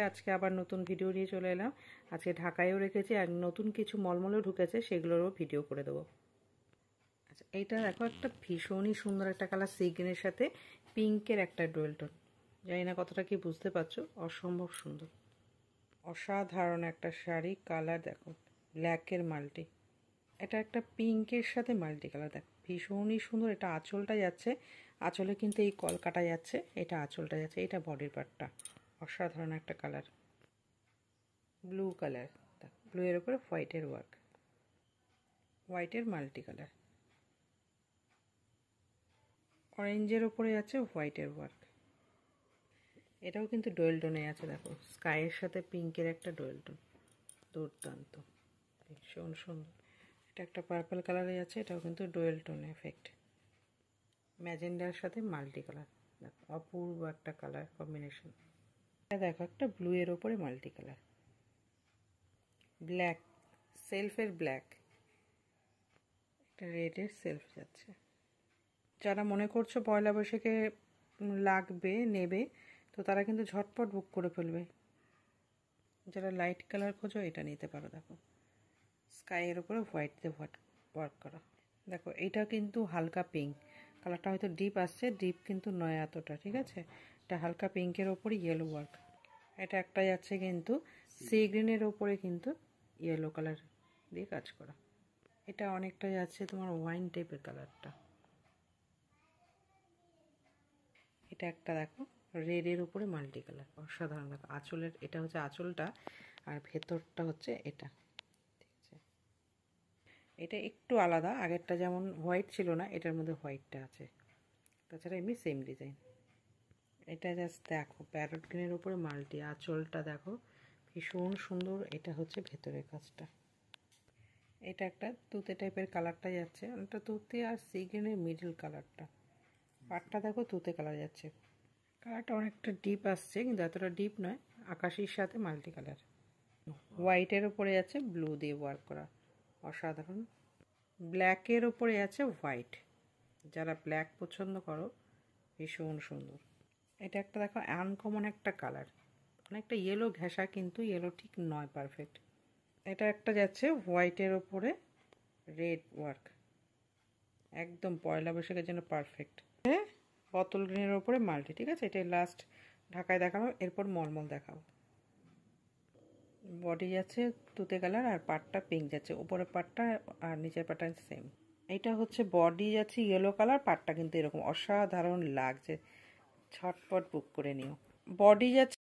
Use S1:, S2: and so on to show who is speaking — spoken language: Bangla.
S1: আজকে আবার নতুন ভিডিও নিয়ে চলে এলাম। আজকে ঢাকায়ও রেখেছি আর নতুন কিছু মলমলেও ঢুকেছে, সেগুলোরও ভিডিও করে দেবো। আচ্ছা, এইটা দেখো, একটা ভীষণই সুন্দর একটা কালার, সি গ্রিনের সাথে পিঙ্কের একটা ডুয়েল টোন। জানি না কতটা কি বুঝতে পারছো, অসম্ভব সুন্দর, অসাধারণ একটা শাড়ি। কালার দেখো, ব্ল্যাকের মাল্টি, এটা একটা পিঙ্কের সাথে মাল্টি কালার, দেখো ভীষণই সুন্দর। এটা আঁচলটা যাচ্ছে, আঁচলে কিন্তু এই কলকাটা যাচ্ছে, এটা আঁচলটা যাচ্ছে, এটা বডির পার্টটা। অসাধারণ একটা কালার, ব্লু কালার, ব্লু এর উপরে হোয়াইটের ওয়ার্ক, হোয়াইটের মাল্টি কালার, অরেঞ্জের উপরে আছে হোয়াইটের ওয়ার্ক। এটাও কিন্তু ডোয়েল টোনে আছে, দেখো স্কাইয়ের সাথে পিঙ্কের একটা ডোয়েল টোন, দুর্দান্ত, ভীষণ সুন্দর। এটা একটা পার্পল কালারে আছে, এটাও কিন্তু ডোয়েল টোন এফেক্ট, ম্যাজেন্ডার সাথে মাল্টি কালার, দেখো অপূর্ব একটা কালার কম্বিনেশন। এটা দেখো একটা ব্লু এর ওপরে মাল্টি কালার, ব্ল্যাক, সেলফের ব্ল্যাক, একটা রেডের সেলফ যাচ্ছে। যারা মনে করছো পয়লা বৈশাখে লাগবে নেবে, তো তারা কিন্তু ঝটপট বুক করে ফেলবে। যারা লাইট কালার খোঁজো এটা নিতে পারো। দেখো স্কাইয়ের উপরে হোয়াইট দিয়ে ওয়ার্ক করা। দেখো এইটা কিন্তু হালকা পিঙ্ক কালারটা, হয়তো ডিপ আসছে, ডিপ কিন্তু নয় এতটা, ঠিক আছে। এটা হালকা পিঙ্কের ওপরে ইয়েলো ওয়ার্ক। এটা একটা যাচ্ছে কিন্তু সি গ্রিনের ওপরে কিন্তু ইয়েলো কালার দিয়ে কাজ করা। এটা অনেকটা যাচ্ছে তোমার ওয়াইন টাইপের কালারটা। এটা একটা দেখো রেডের উপরে মাল্টি কালার, অসাধারণ। দেখো আঁচলের, এটা হচ্ছে আঁচলটা আর ভেতরটা হচ্ছে এটা, ঠিক আছে। এটা একটু আলাদা, আগেরটা যেমন হোয়াইট ছিল না, এটার মধ্যে হোয়াইটটা আছে, তাছাড়া এমনি সেম ডিজাইন। এটা জাস্ট দেখো প্যারট গ্রিনের উপরে মাল্টি, আঁচলটা দেখো ভীষণ সুন্দর। এটা হচ্ছে ভেতরের কাজটা। এটা একটা তুতে টাইপের কালারটা যাচ্ছে, অনেকটা তুতে আর সি গ্রিনের মিডল কালারটা। পাটটা দেখো তুতে কালার যাচ্ছে, কালারটা অনেকটা ডিপ আসছে কিন্তু এতটা ডিপ নয়, আকাশির সাথে মাল্টি কালার। হোয়াইটের ওপরে আছে ব্লু দিয়ে ওয়ার্ক করা, অসাধারণ। ব্ল্যাকের ওপরে আছে হোয়াইট, যারা ব্ল্যাক পছন্দ করো ভীষণ সুন্দর। এটা একটা দেখো আনকমন একটা কালার, অনেকটা ইয়েলো ঘেঁষা কিন্তু ইয়েলো ঠিক নয়, পারফেক্ট। এটা একটা যাচ্ছে হোয়াইটের ওপরে রেড ওয়ার্ক, একদম পয়লা বৈশাখের জন্য পারফেক্ট। বোতল গ্রিনের ওপরে মাল্টি, ঠিক আছে। এটাই লাস্ট ঢাকায় দেখাবো, এরপর মলমল দেখাবো। বডি যাচ্ছে তুতে কালার আর পাটটা পিঙ্ক যাচ্ছে, উপরের পাটটা আর নিচের পাটটা সেম। এটা হচ্ছে বডি যাচ্ছে ইয়েলো কালার, পাটটা কিন্তু এরকম অসাধারণ লাগছে, ঝটপট বুক করে নিও। বডি যাচ্ছে